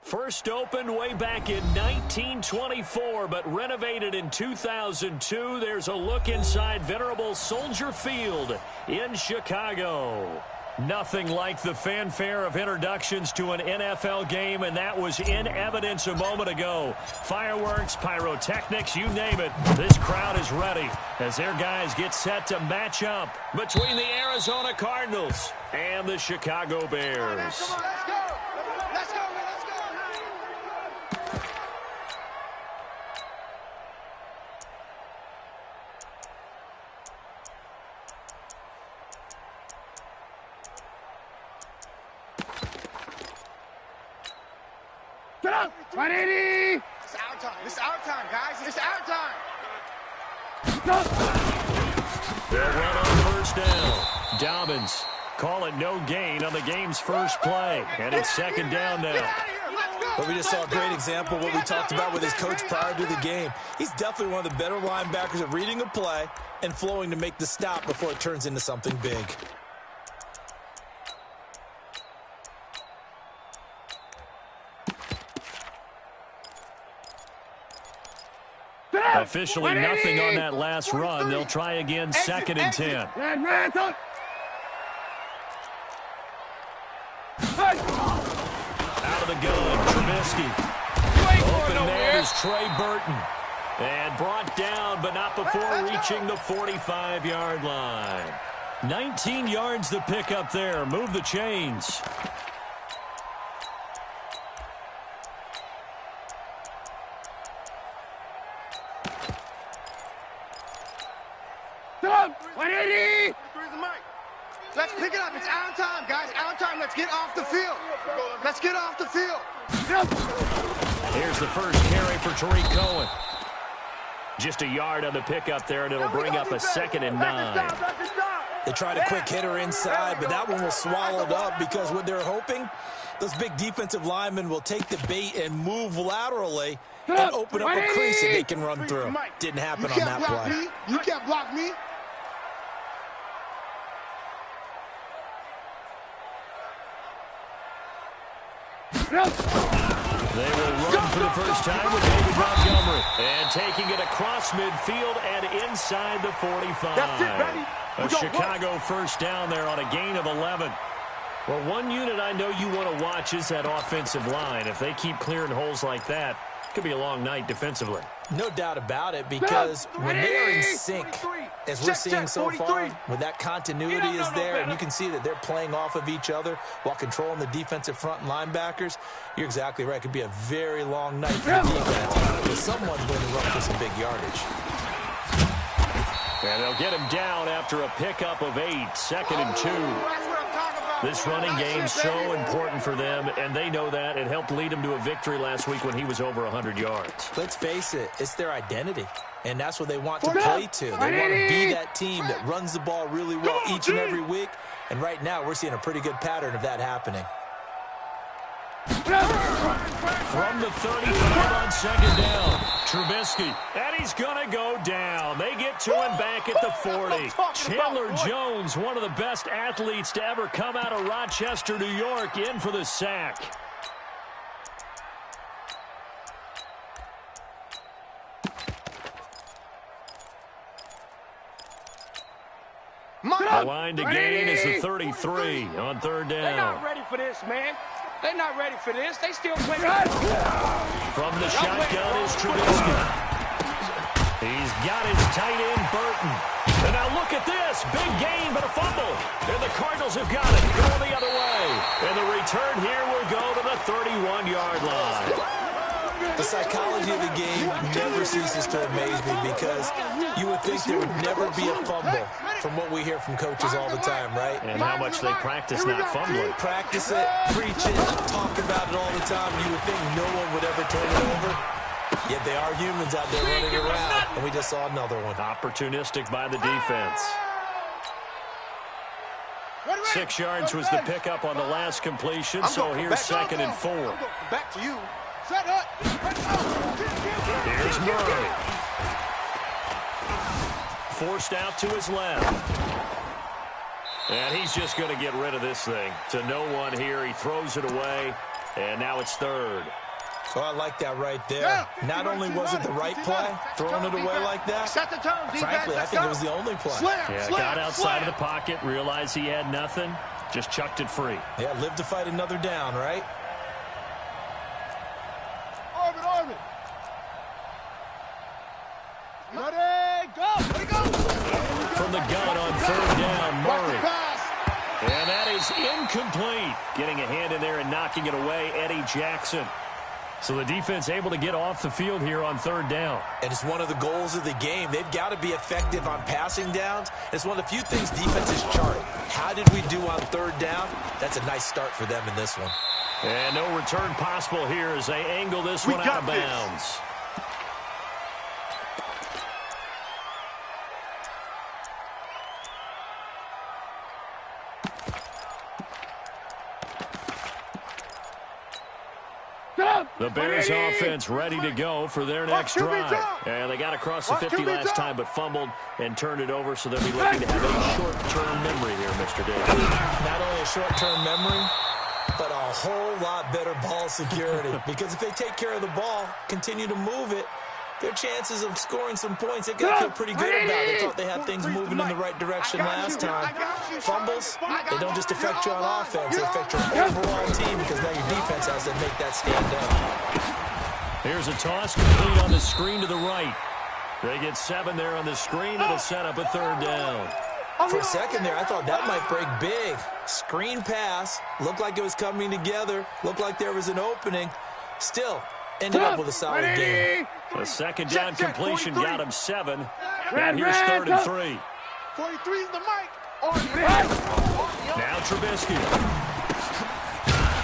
First opened way back in 1924, but renovated in 2002. There's a look inside venerable Soldier Field in Chicago. Nothing like the fanfare of introductions to an NFL game, and that was in evidence a moment ago. Fireworks, pyrotechnics, you name it. This crowd is ready as their guys get set to match up between the Arizona Cardinals and the Chicago Bears. Let's go! Let's go! Get up! 180! It's our time. It's our time, guys. It's our time. They'll run on first down. Dobbins call it no gain on the game's first play. And it's second down now. But we just saw a great example of what we talked about with his coach prior to the game. He's definitely one of the better linebackers at reading a play and flowing to make the stop before it turns into something big. Officially nothing on that last run. They'll try again, second and 10. Out of the gun, Trubisky. Open man is Trey Burton. And brought down, but not before reaching the 45-yard line. 19 yards to pick up there. Move the chains. Let's pick it up. It's our time, guys. Our time. Let's get off the field. Let's get off the field. Here's the first carry for Tariq Cohen. Just a yard on the pickup there, and it'll bring up a second and 9. They tried a quick hitter inside, but that one was swallowed up because what they're hoping, those big defensive linemen will take the bait and move laterally and open up a crease that they can run through. Didn't happen on that play. You can't block me. They will run for the first time with David Montgomery. And taking it across midfield and inside the 45. That's it, baby. A Chicago first down there on a gain of 11. Well, one unit I know you want to watch is that offensive line. If they keep clearing holes like that, it could be a long night defensively. No doubt about it, because when they are in sync, as we're seeing so far, when that continuity is there, and you can see that they're playing off of each other while controlling the defensive front and linebackers, you're exactly right. It could be a very long night for the defense, because someone's going to run for some big yardage. And they'll get him down after a pickup of 8, second and 2. This running game's so important for them, and they know that. It helped lead them to a victory last week when he was over 100 yards. Let's face it, it's their identity, and that's what they want to play to. They want to be that team that runs the ball really well each and every week, and right now we're seeing a pretty good pattern of that happening. From the 35 on second down, Trubisky, and he's going to go down. They get to him back at the 40. Chandler Jones, one of the best athletes to ever come out of Rochester, New York, in for the sack. The line to gain is the 33 on third down. They're not ready for this, man. They're not ready for this. They still play. From the shotgun is Trubisky. He's got his tight end, Burton. And now look at this. Big gain, but a fumble. And the Cardinals have got it. Going the other way. And the return here will go to the 31-yard line. The psychology of the game never ceases to amaze me, because you would think there would never be a fumble from what we hear from coaches all the time, right? And how much they practice not fumbling. Practice it, preach it, talk about it all the time. You would think no one would ever turn it over. Yet they are humans out there running around, and we just saw another one. Opportunistic by the defense. 6 yards was the pickup on the last completion, so here's second and 4. Back to you. Set up. Here's Murray. Forced out to his left. And he's just going to get rid of this thing. To no one here. He throws it away. And now it's third. So I like that right there. Not only was it the right play, throwing it away like that, Set the tone, defense. frankly, I think it was the only play. Yeah, got outside of the pocket, realized he had nothing, just chucked it free. Yeah, live to fight another down, right? Orbit. Ready, go. Ready, go. From the gun on third down, Murray. Pass. And that is incomplete. Getting a hand in there and knocking it away, Eddie Jackson. So the defense able to get off the field here on third down. And it's one of the goals of the game. They've got to be effective on passing downs. It's one of the few things defenses chart. How did we do on third down? That's a nice start for them in this one. And no return possible here as they angle this one out of bounds. The Bears offense ready to go for their next drive. And they got across the 50 last time but fumbled and turned it over, so they'll be looking to have a short-term memory here, Mr. Davis. Not only a short-term memory, but a whole lot better ball security. Because if they take care of the ball, continue to move it, their chances of scoring some points, they got to feel pretty good about it. They thought they had things moving in the right direction last time. Fumbles, they don't just affect you on offense, they affect your overall team because now your defense has to make that stand up. Here's a toss complete on the screen to the right. They get 7 there on the screen. It'll set up a third down. For a second there, I thought that might break big. Screen pass, looked like it was coming together, looked like there was an opening. Still, ended up with a solid game. The second down completion got him 7. And here's third and 3. 43 is the mic. Now Trubisky.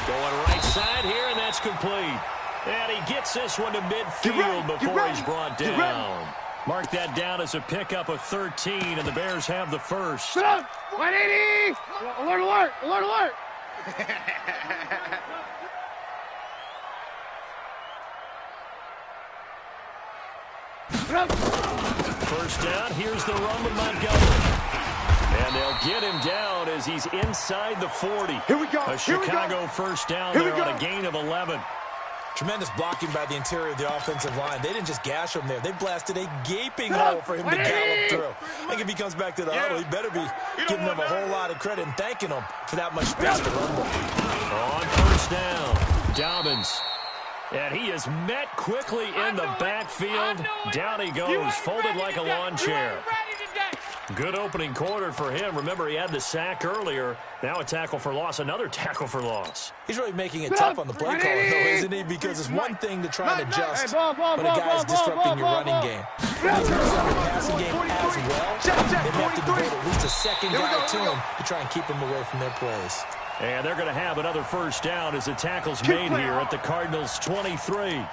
Going right side here, and that's complete. And he gets this one to midfield before he's brought down. Mark that down as a pickup of 13, and the Bears have the first. 180! Alert, alert, alert, alert! First down, here's the run with Montgomery. And they'll get him down as he's inside the 40. Here we go. A Chicago first down there on a gain of 11. Tremendous blocking by the interior of the offensive line. They didn't just gash him there. They blasted a gaping hole for him to gallop through. I think if he comes back to the huddle, he better be giving them a whole lot of credit and thanking them for that much space to run with. On first down, Dobbins. And he is met quickly in the backfield. Down he goes, folded like a lawn chair. Good opening quarter for him. Remember, he had the sack earlier. Now a tackle for loss, another tackle for loss. He's really making it tough on the play caller, though, isn't he? Because it's one thing to try and adjust when a guy is disrupting your running game. When he's using your passing game as well, they may have to devote at least a second guy to him to try and keep him away from their plays. And they're going to have another first down as the tackle's made here at the Cardinals' 23.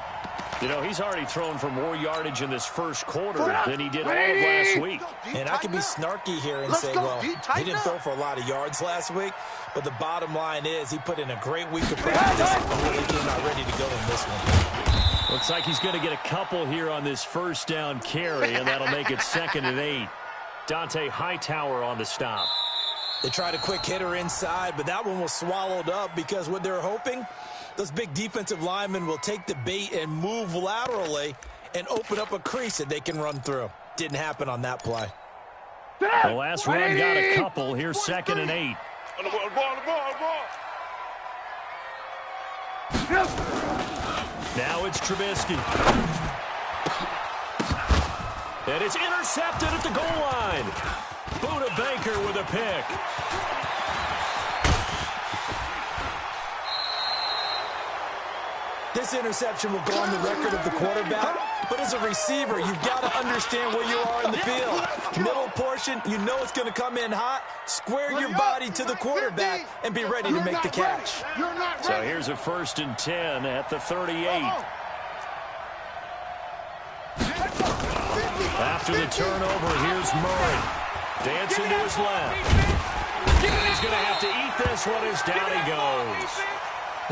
You know, he's already thrown for more yardage in this first quarter than he did all of last week. And I can be snarky here and say, well, he didn't throw for a lot of yards last week, but the bottom line is he put in a great week of practice and really came out ready to go in this one. Looks like he's going to get a couple here on this first down carry, and that'll make it 2nd and 8. Dante Hightower on the stop. They tried a quick hitter inside, but that one was swallowed up because what they're hoping, those big defensive linemen will take the bait and move laterally and open up a crease that they can run through. Didn't happen on that play. The last run got a couple. Here's 2nd and 8. Now it's Trubisky. And it's intercepted at the goal line. Buda Baker with a pick. This interception will go on the record of the quarterback, but as a receiver, you've got to understand where you are in the field. Middle portion, you know it's going to come in hot. Square your body to the quarterback and be ready to make the catch. So here's a 1st and 10 at the 38. After the turnover, here's Murray. Dancing to his left. He's going to have to eat this one as down he goes.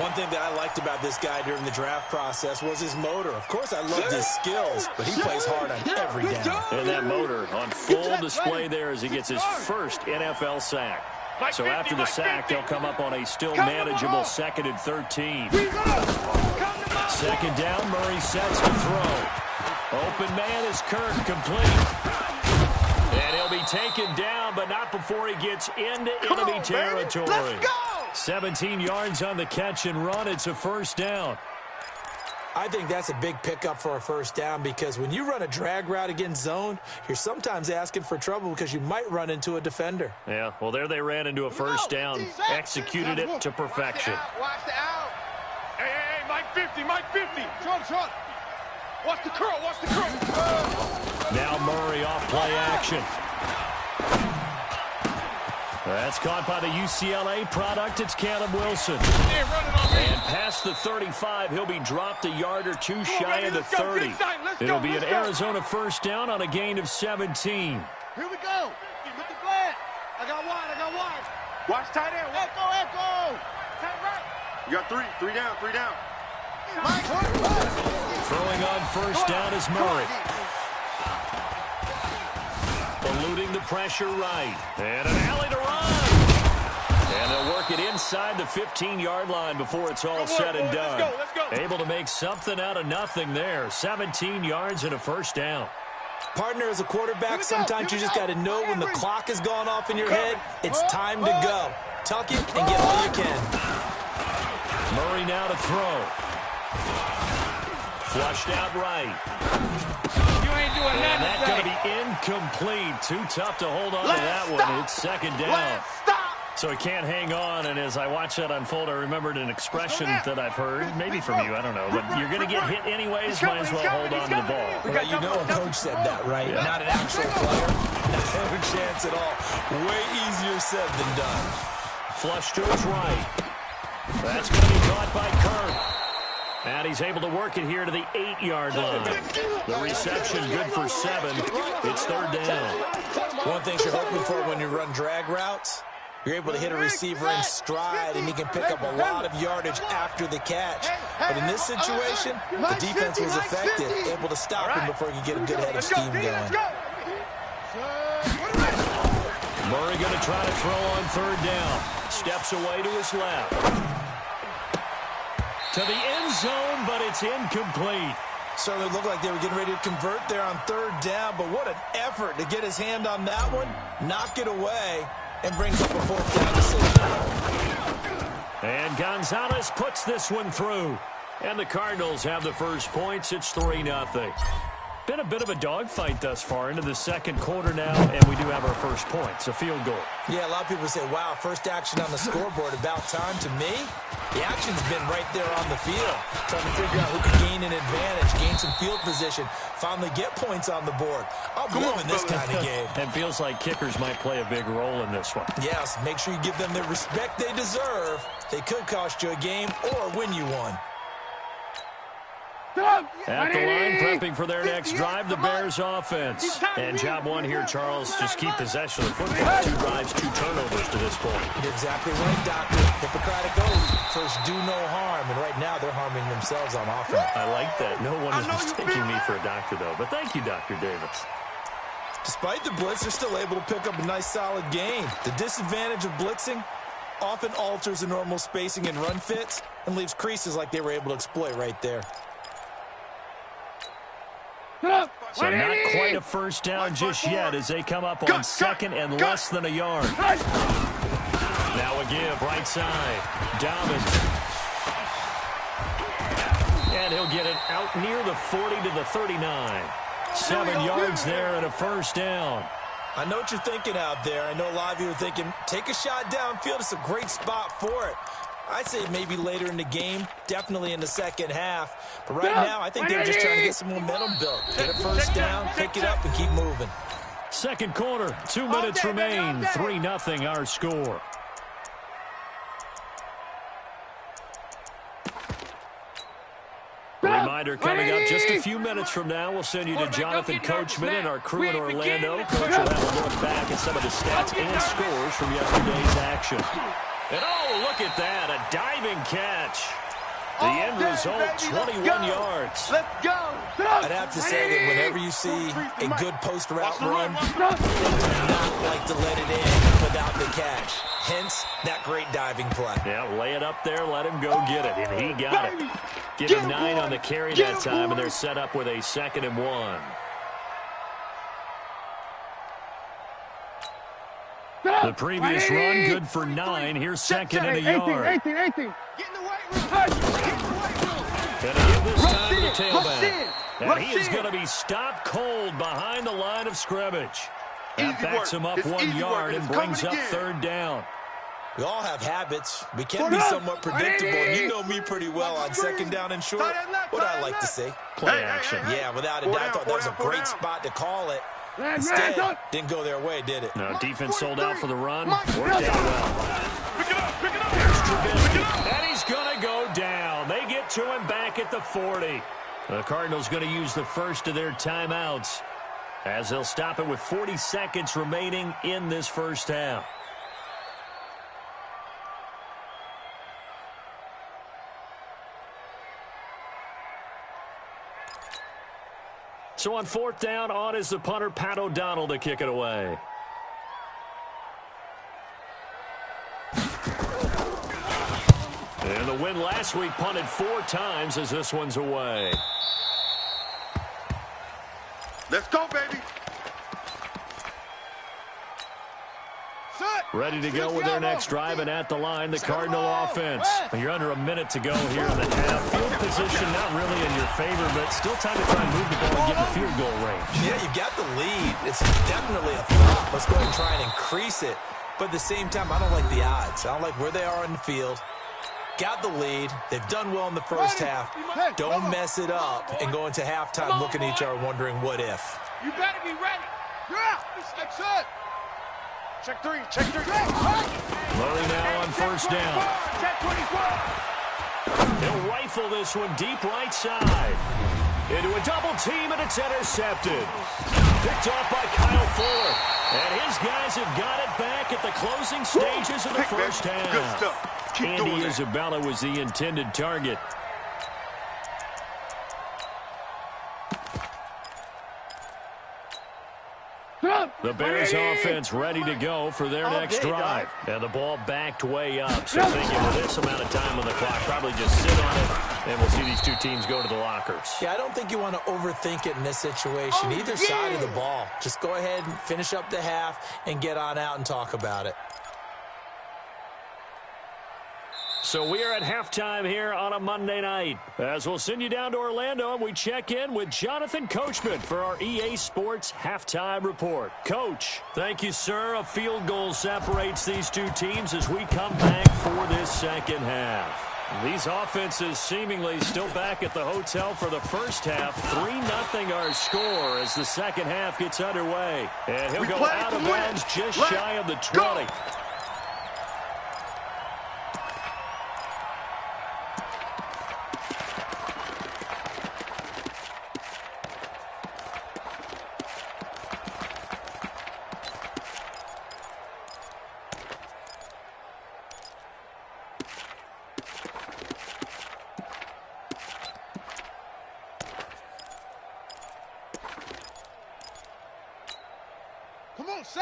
One thing that I liked about this guy during the draft process was his motor. Of course, I loved his skills, but he plays hard on every down. And that motor on full display there as he gets his first NFL sack. So after the sack, they'll come up on a still manageable 2nd and 13. Second down, Murray sets to throw. Open man is Kirk, complete. And he'll be taken down, but not before he gets into enemy territory. Let's go! 17 yards on the catch and run. It's a first down. I think that's a big pickup for a first down because when you run a drag route against zone, you're sometimes asking for trouble because you might run into a defender. Yeah, well, there they ran into a first down, executed it to perfection. Watch the out. Hey, Mike 50, Mike 50. Short. Watch the curl, watch the curl. Now Murray off play action. That's caught by the UCLA product. It's Caleb Wilson. And past the 35, he'll be dropped a yard or two shy of the 30. It'll be an Arizona first down on a gain of 17. Here we go. With the flat. I got wide. Watch tight end. Echo. Tight right. You got three down. Throwing on first down is Murray. Eluding the pressure right. And an alley to run. And they'll work it inside the 15-yard line before it's all said and done. Let's go. Able to make something out of nothing there. 17 yards and a first down. Partner, as a quarterback, sometimes you just got to know when the clock has gone off in your head, it's time to go. Tuck it and get all you can. Murray now to throw. Flushed out right. You ain't doing And nothing that's going to be incomplete. Too tough to hold on to that one. It's second down. So he can't hang on, and as I watch that unfold, I remembered an expression that I've heard, maybe from you, I don't know, but you're going to get hit anyways, might as well hold on to the ball. Well, you know a coach said that, right? Yeah. Not an actual player. No chance at all. Way easier said than done. Flush to his right. That's going to be caught by Kirk. And he's able to work it here to the 8-yard line. The reception good for 7. It's third down. One thing you're hoping for when you run drag routes, you're able to hit a receiver in stride, and he can pick up a lot of yardage after the catch. But in this situation, the defense was effective, able to stop him before he could get a good head of steam going. Murray going to try to throw on third down. Steps away to his left. To the end zone, but it's incomplete. Certainly looked like they were getting ready to convert there on third down, but what an effort to get his hand on that one, knock it away, and brings up a fourth down decision. And Gonzalez puts this one through. And the Cardinals have the first points. It's 3-0. Been a bit of a dogfight thus far into the second quarter now, and we do have our first points, a field goal. Yeah, a lot of people say, wow, first action on the scoreboard, about time. To me, the action's been right there on the field, trying to figure out who can gain an advantage, gain some field position, finally get points on the board. I'm loving this kind of game. It feels like kickers might play a big role in this one. Yes, make sure you give them the respect they deserve. They could cost you a game or win you one. At the line, prepping for their next drive, the Bears offense. And job one here, Charles, just keep possession of the football. 2 drives, 2 turnovers to this point. You're exactly right, Doctor. Hippocratic oath. First, do no harm. And right now, they're harming themselves on offense. I like that. No one is mistaking me for a doctor, though. But thank you, Dr. Davis. Despite the blitz, they're still able to pick up a nice, solid gain. The disadvantage of blitzing often alters the normal spacing and run fits and leaves creases like they were able to exploit right there. So not quite a first down just yet as they come up on second and less than a yard. Now a give, right side. Dobbins. And he'll get it out near the 40 to the 39. 7 yards there and a first down. I know what you're thinking out there. I know a lot of you are thinking, take a shot downfield. It's a great spot for it. I'd say maybe later in the game, definitely in the second half. But right now, I think they're just trying to get some momentum built. Get a first down, pick it up, and keep moving. Second quarter, 2 minutes remain. 3-0 our score. Reminder coming up just a few minutes from now. We'll send you to Jonathan Coachman and our crew in Orlando. Coach will have a look back at some of the stats and scores from yesterday's action. And oh, look at that, a diving catch. The end result, 21 yards. Let's go. I'd have to say that whenever you see a good post route run, you do not like to let it in without the catch. hence that great diving play. Yeah, lay it up there, let him go get it, and he got it. Get him 9 on the carry that time, and they're set up with a 2nd and 1. The previous run, good for 9. Here's 2nd and a yard. 18. Get in the weight room. Get in the weight room. Gonna give this time to the tailback. And he is going to be stopped cold behind the line of scrimmage. That backs him up 1 yard and brings up 3rd down. We all have habits. We can be somewhat predictable. And you know me pretty well on 2nd down and short. What I like to say. Play action. Yeah, without a doubt. I thought that was a great spot to call it. Instead, didn't go their way, did it? No, defense sold out for the run. Worked out well. Pick it up. Here's Trubisky, and he's going to go down. They get to him back at the 40. The Cardinals going to use the first of their timeouts as they'll stop it with 40 seconds remaining in this first half. So on 4th down, on is the punter, Pat O'Donnell, to kick it away. And the win last week punted 4 times as this one's away. Let's go, baby. Ready to go with their next drive, and at the line, the Cardinal offense. You're under a minute to go here in the half. Field position not really in your favor, but still time to try and move the ball and get in field goal range. Yeah, you got the lead. It's definitely a thought. Let's go ahead and try and increase it. But at the same time, I don't like the odds. I don't like where they are in the field. Got the lead. They've done well in the first half. Don't mess it up and go into halftime looking at each other wondering what if. You better be ready. Yeah. That's it. Check 3. Murray now on 1st down. Check 24. He'll rifle this one deep right side. Into a double team, and it's intercepted. Picked off by Kyle Fuller. And his guys have got it back at the closing stages of the first half. Good stuff. Keep Andy doing that. Isabella was the intended target. The Bears offense ready to go for their next drive. And the ball backed way up. So thinking with this amount of time on the clock, probably just sit on it, and we'll see these two teams go to the lockers. Yeah, I don't think you want to overthink it in this situation. Either side of the ball. Just go ahead and finish up the half and get on out and talk about it. So we are at halftime here on a Monday night. As we'll send you down to Orlando, and we check in with Jonathan Coachman for our EA Sports Halftime Report. Coach, thank you, sir. A field goal separates these two teams as we come back for this second half. These offenses seemingly still back at the hotel for the first half. 3-0 our score as the second half gets underway. And he'll go out of bounds just shy of the 20.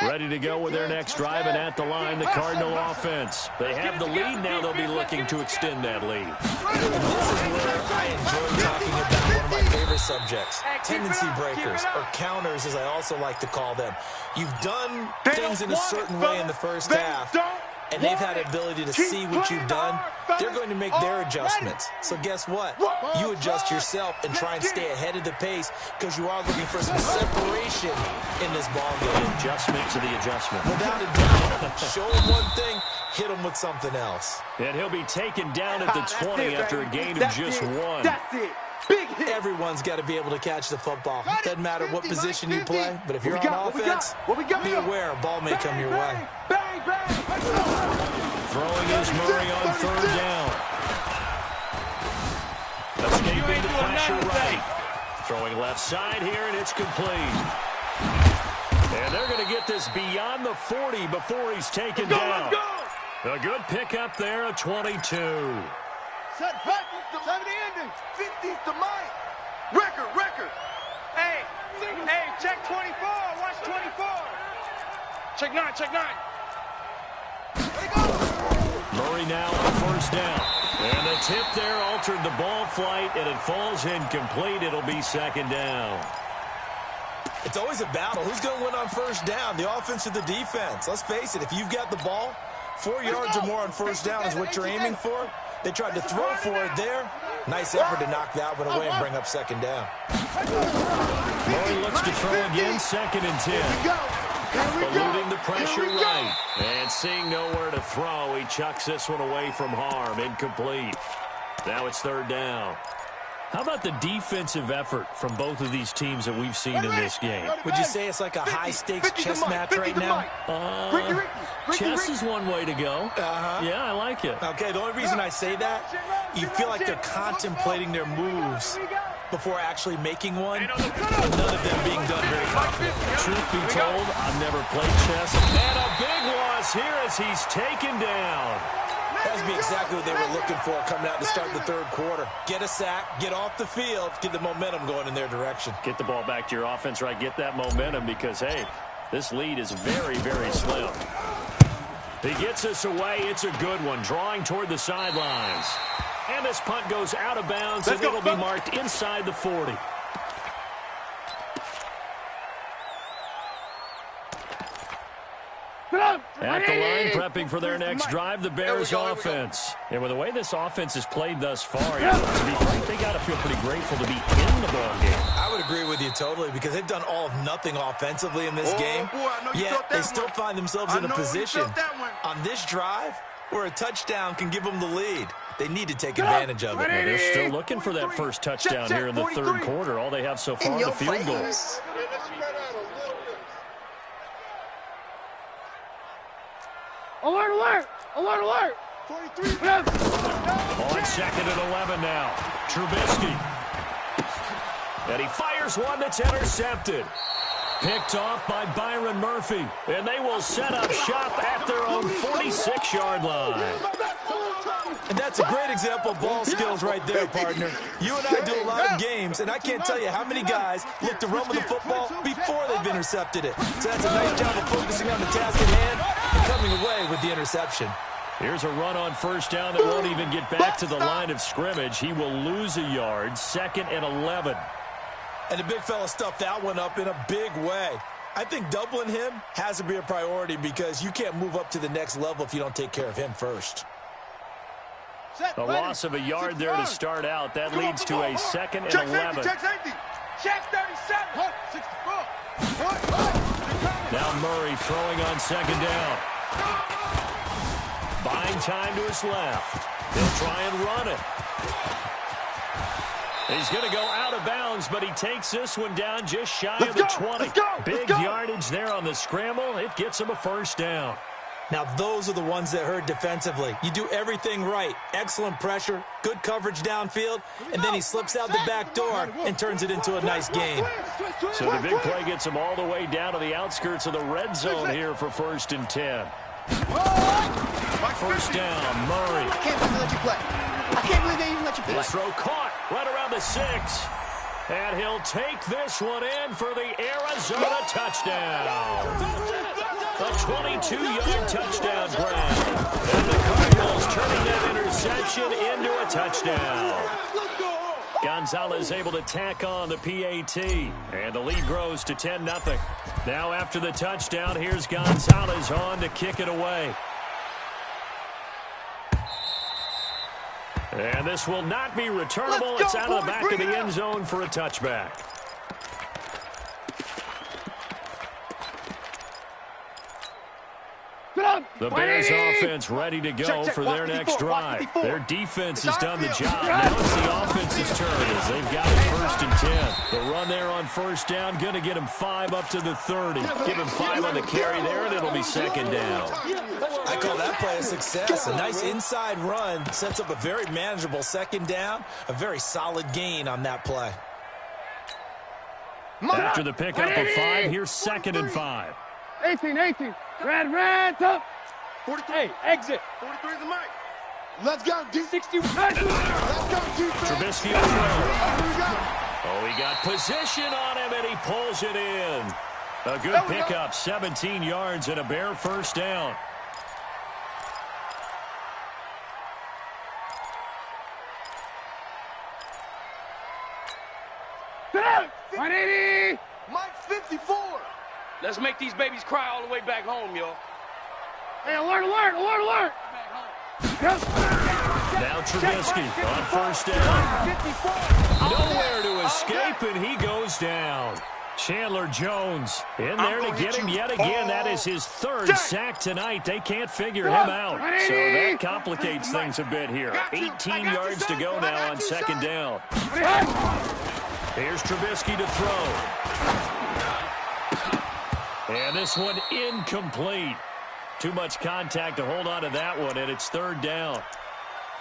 Ready to go with their next drive, and at the line, the Cardinal offense. They have the lead now. They'll be looking to extend that lead. And this is where I enjoy talking about one of my favorite subjects, tendency breakers, or counters, as I also like to call them. You've done things in a certain way in the first half, and they've had the ability to see what you've done. They're going to make their adjustments. So guess what? You adjust yourself and try and stay ahead of the pace because you are looking for some separation in this ball game. Adjustment to the adjustment. Without a doubt. Show him one thing, hit him with something else. And he'll be taken down at the 20 after a gain of just 1. That's it. Big hit. Everyone's got to be able to catch the football. Doesn't matter what position you play, but if you're on offense, be aware a ball may come your way. Bang, bang. Throwing is Murray on 3rd down. Escaping the pressure right. Throwing left side here, and it's complete. And they're going to get this beyond the 40 before he's taken down. A good pickup there at 22. Set, 70 ending. 50's the mic. Record. Hey, check 24. Watch 24. Check 9. Let it go. Murray now on first down. And the tip there altered the ball flight, and it falls incomplete. It'll be second down. It's always a battle. Who's going to win on first down, the offense or the defense? Let's face it, if you've got the ball, 4 yards or more on first down is what you're aiming for. They tried to throw for it there. Nice effort to knock that one away and bring up second down. Murray looks to throw again, 2nd and 10. Eluding the pressure right. And seeing nowhere to throw, he chucks this one away from harm. Incomplete. Now it's 3rd down. How about the defensive effort from both of these teams that we've seen in this game? Would you say it's like a high-stakes chess match right now? Chess is one way to go. Yeah, I like it. Okay, the only reason I say that, you feel like they're contemplating their moves before actually making one, and none of them being done very confidently. Truth be told, I've never played chess. And a big loss here as he's taken down. That would be exactly what they were looking for coming out to start the 3rd quarter. Get a sack, get off the field, get the momentum going in their direction. Get the ball back to your offense, right? Get that momentum because, hey, this lead is very, very slim. He gets us away. It's a good one. Drawing toward the sidelines. And this punt goes out of bounds, and it'll be marked inside the 40. At the line, prepping for their next drive, the Bears offense. And with the way this offense has played thus far, to be frank, they got to feel pretty grateful to be in the ball game. I would agree with you totally because they've done all of nothing offensively in this game. Yet they still find themselves in a position on this drive where a touchdown can give them the lead. They need to take advantage of it. Well, they're still looking for that first touchdown here in the 3rd quarter. All they have so far, the field goal. Alert, alert! Alert, alert! 43. On 2nd and 11 now. Trubisky. And he fires one that's intercepted. Picked off by Byron Murphy. And they will set up shop at their own 46-yard line. And that's a great example of ball skills right there, partner. You and I do a lot of games, and I can't tell you how many guys look to run with the football before they've intercepted it. So that's a nice job of focusing on the task at hand and coming away with the interception. Here's a run on first down that won't even get back to the line of scrimmage. He will lose a yard, 2nd and 11. And the big fella stuffed that one up in a big way. I think doubling him has to be a priority because you can't move up to the next level if you don't take care of him first. A loss of a yard there to start out. That leads to a 2nd and 11. Check 37. 64. Now Murray throwing on 2nd down. Buying time to his left. He'll try and run it. He's going to go out of bounds, but he takes this one down just shy of the 20. Big yardage there on the scramble. It gets him a first down. Now, those are the ones that hurt defensively. You do everything right. Excellent pressure, good coverage downfield, and then he slips out the back door and turns it into a nice gain. So the big play gets him all the way down to the outskirts of the red zone here for 1st and 10. First down, Murray. I can't believe they let you play. I can't believe they even let you play. This throw caught right around the 6. And he'll take this one in for the Arizona touchdown. A 22-yard touchdown grab. And the Cardinals turning that interception into a touchdown. Gonzalez able to tack on the PAT. And the lead grows to 10-0. Now after the touchdown, here's Gonzalez on to kick it away. And this will not be returnable. It's out of the back of the end zone for a touchback. The Bears offense ready to go for their next drive. Their defense has done the job. Now it's the offense's turn as they've got it 1st and 10. The run there on first down going to get him 5 up to the 30. Give him 5 on the carry there, and it'll be 2nd down. I call that play a success. A nice inside run sets up a very manageable 2nd down. A very solid gain on that play. After the pickup of 5, here's 2nd and 5. 18. Red, up. 43. Hey, exit. 43 is the mic. Let's go, D. 61. Let's go, defense. Trubisky will throw. Here we go. Oh, he got position on him, and he pulls it in. A good pickup, 17 yards and a Bear first down. 180. Mike's 54. Let's make these babies cry all the way back home, yo. Hey, alert, alert, alert, alert. Now Trubisky on first down. Nowhere to escape, and he goes down. Chandler Jones in there to get him yet again. That is his third sack tonight. They can't figure him out. So that complicates things a bit here. 18 yards to go now on second down. Here's Trubisky to throw. And this one incomplete. Too much contact to hold on to that one, and it's third down.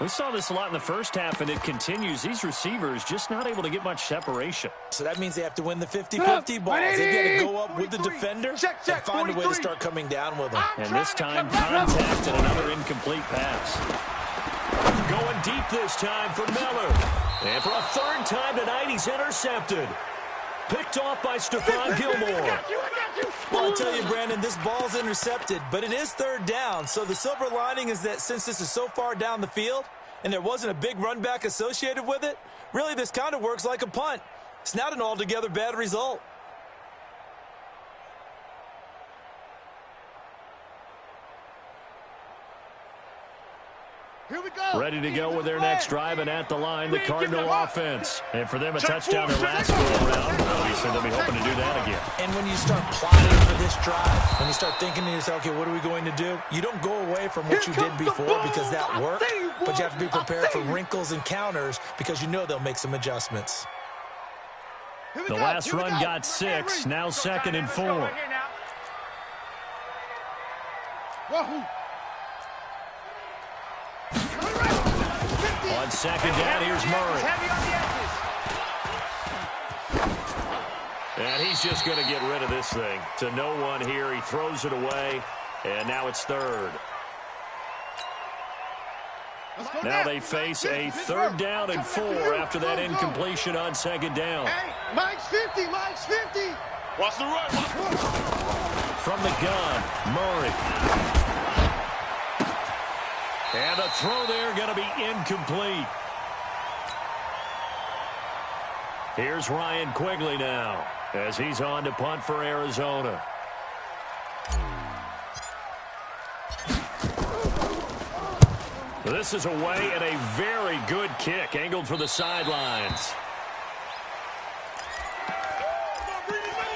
We saw this a lot in the first half, and it continues. These receivers just not able to get much separation. So that means they have to win the 50-50 balls. They've got to go up with the defender and find a way to start coming down with them. And this time, contact and another incomplete pass. Going deep this time for Miller. And for a third time tonight, he's intercepted. Picked off by Stephon Gilmore. Well, I tell you, Brandon, this ball's intercepted, but it is third down. So the silver lining is that since this is so far down the field and there wasn't a big run back associated with it, really this kind of works like a punt. It's not an altogether bad result. Here we go. Ready to go with their next drive, and at the line, the Cardinal offense. And for them, a touchdown their last go-around. Obviously, they'll be hoping to do that again. And when you start plotting for this drive, when you start thinking to yourself, okay, what are we going to do? You don't go away from what you did before because that worked, but you have to be prepared for wrinkles and counters because you know they'll make some adjustments. The last run got 6, now 2nd and 4. On second down, here's Murray. And he's just going to get rid of this thing. To no one here. He throws it away, and now it's third. Now they face a third down and 4 after that incompletion on second down. Hey, Mike's 50, Mike's 50. Watch the run. From the gun, Murray. And the throw there going to be incomplete. Here's Ryan Quigley now as he's on to punt for Arizona. This is away and a very good kick angled for the sidelines.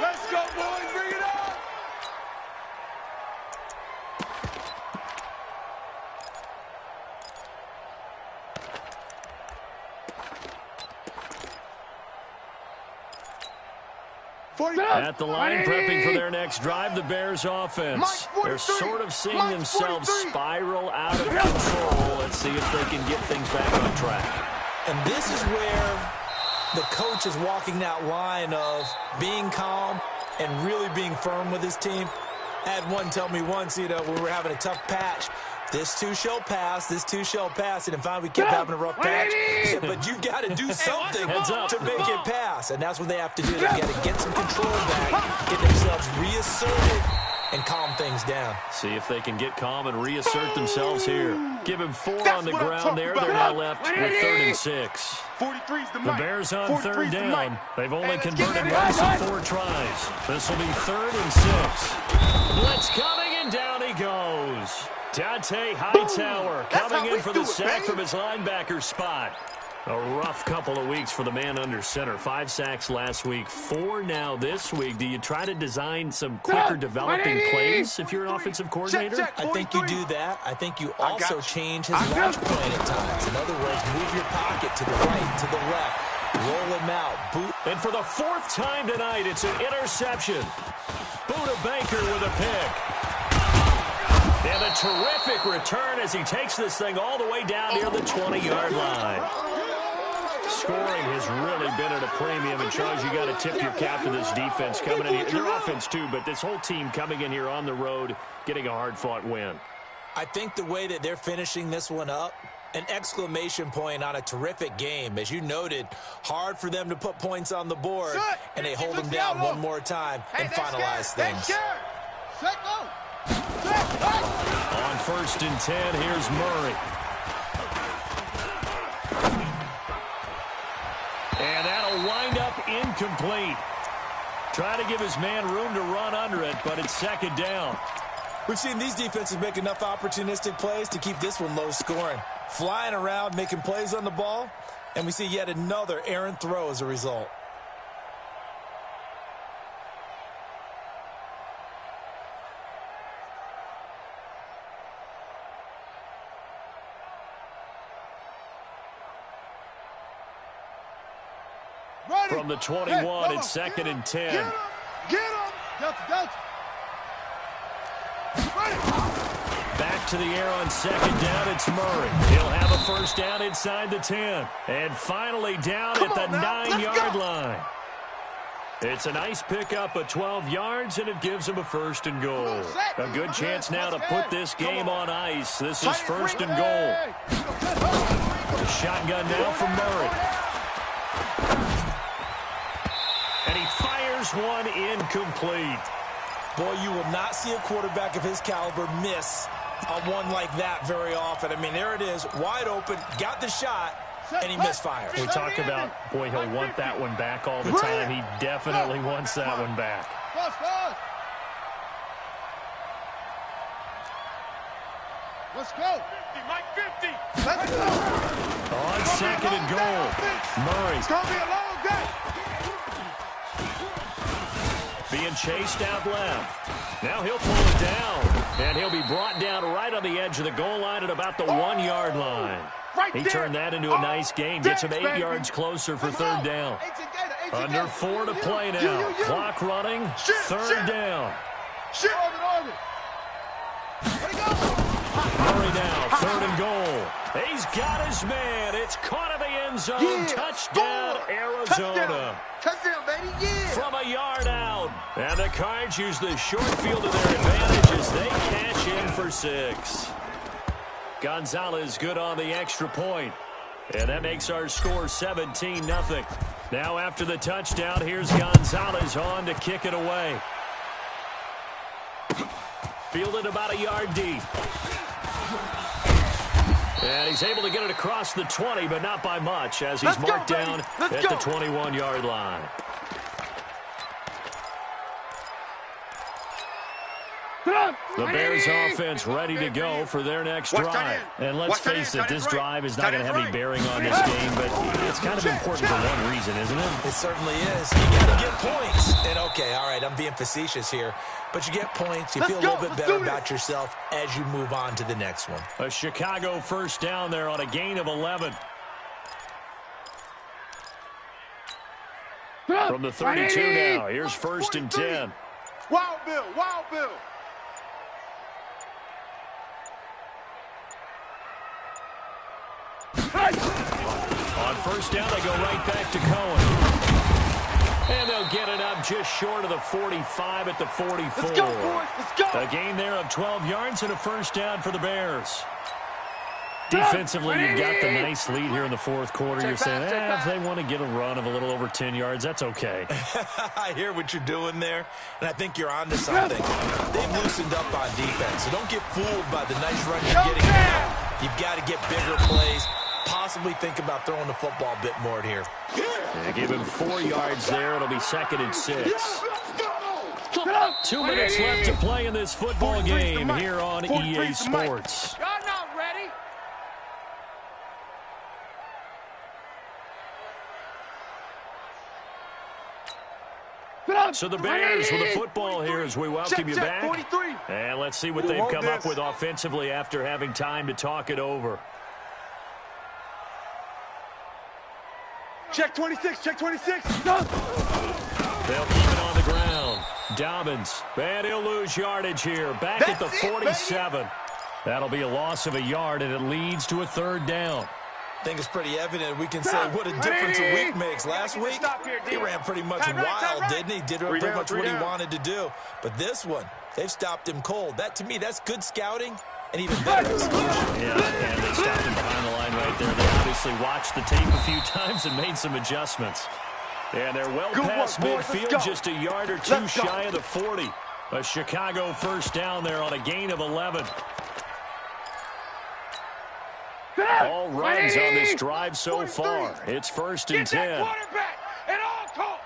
Let's go, boys. Bring it on. At the line, prepping for their next drive, the Bears offense. They're sort of seeing themselves spiral out of control. Let's see if they can get things back on track. And this is where the coach is walking that line of being calm and really being firm with his team. I had one tell me once, when we were having a tough patch, this too shall pass, this too shall pass. And finally, we kept having a rough patch. He said, but you've got to do something to make it pass. And that's what they have to do. They've got to get some control back, get themselves reasserted, and calm things down. See if they can get calm and reassert themselves here. Give him 4 on the ground there. They're now left with 3rd and 6. The Bears on third down. They've only converted once in 4 tries. This will be 3rd and 6. Blitz coming, and down he goes. Dante Hightower coming in for the sack from his linebacker spot. A rough couple of weeks for the man under center. 5 sacks last week, 4 now this week. Do you try to design some quicker developing plays if you're an offensive coordinator? I think you do that. I think you also change his launch point at times. In other words, move your pocket to the right, to the left. Roll him out. Boot. And for the 4th time tonight, it's an interception. Buda Baker with a pick. And a terrific return as he takes this thing all the way down near the 20-yard line. Scoring has really been at a premium, and Charles, you got to tip your cap to this defense coming in here. Their offense too, but this whole team coming in here on the road, getting a hard-fought win. I think the way that they're finishing this one up, an exclamation point on a terrific game. As you noted, hard for them to put points on the board, and they hold them down one more time and finalize things. On 1st and 10, here's Murray. And that'll wind up incomplete. Trying to give his man room to run under it, but it's second down. We've seen these defenses make enough opportunistic plays to keep this one low scoring. Flying around, making plays on the ball, and we see yet another errant throw as a result. From the 21, it's second and 10. Get him! Delta. Back to the air on second down, it's Murray. He'll have a first down inside the 10. And finally down at the 9-yard line. It's a nice pickup of 12 yards, and it gives him a first and goal. A good chance now to put this game on ice. This is first and goal. The shotgun now from Murray. And he fires one incomplete. Boy, you will not see a quarterback of his caliber miss on one like that very often. I mean, there it is, wide open, got the shot, and he misfires. We talk about, boy, he'll want that one back all the time. He definitely wants that one back. Let's go. 50, Mike 50. Let's go. On second and goal, Murray. It's going to be a long day. Being chased out left. Now he'll pull it down. And he'll be brought down right on the edge of the goal line at about the 1-yard line. He turned that into a nice gain. Gets him 8 yards closer for third down. Under 4 to play now. Clock running. Third down. Murray now, third and goal. He's got his man. It's caught in the end zone. Yeah. Touchdown, Arizona. Touchdown, baby. Yeah. From a yard out. And the Cards use the short field to their advantage as they cash in for 6. Gonzalez good on the extra point. And that makes our score 17-0. Now after the touchdown, here's Gonzalez on to kick it away. Fielded about a yard deep. And he's able to get it across the 20, but not by much, as he's marked down at the 21-yard line. The Bears offense ready to go for their next drive. And let's face it, this drive is not going to have any bearing on this game, but it's kind of important for one reason, isn't it? It certainly is. You got to get points. And okay, all right, I'm being facetious here, but you get points. You feel a little bit better about yourself as you move on to the next one. A Chicago first down there on a gain of 11. From the 32 now, here's first and 10. Wild Bill, Wild Bill. On first down, they go right back to Cohen. And they'll get it up just short of the 45 at the 44. Let's go, boys. Let's go. A gain there of 12 yards and a first down for the Bears. Defensively, you've got the nice lead here in the fourth quarter. You're saying, if they want to get a run of a little over 10 yards, that's okay. I hear what you're doing there, and I think you're onto something. They've loosened up on defense, so don't get fooled by the nice run you're getting now. You've got to get bigger plays, possibly think about throwing the football a bit more here. They give him 4 yards there. It'll be second and 6. 2 minutes left to play in this football game here on EA Sports. Y'all not ready? So the Bears with the football here as we welcome you back. And let's see what they've come up with offensively after having time to talk it over. Check 26, check 26. They'll keep it on the ground. Dobbins, and he'll lose yardage here. Back at the 47. That'll be a loss of a yard, and it leads to a third down. I think it's pretty evident. We can say what a difference a week makes. Last week, he ran pretty much wild, didn't he? Did pretty much what he wanted to do. But this one, they've stopped him cold. That, to me, that's good scouting and even better execution. Yeah, and they stopped him behind the line right there. They obviously watched the tape a few times and made some adjustments. And they're well past midfield, just a yard or two shy of the 40. A Chicago first down there on a gain of 11. All runs on this drive so far. It's first and 10. Quarterback at all costs.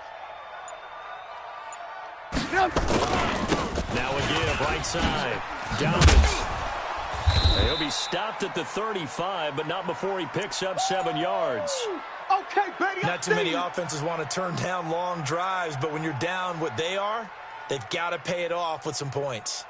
Now a give, right side. Dobbins. He'll be stopped at the 35, but not before he picks up 7 yards. Okay, Betty. Not too many offenses want to turn down long drives, but when you're down what they are, they've got to pay it off with some points.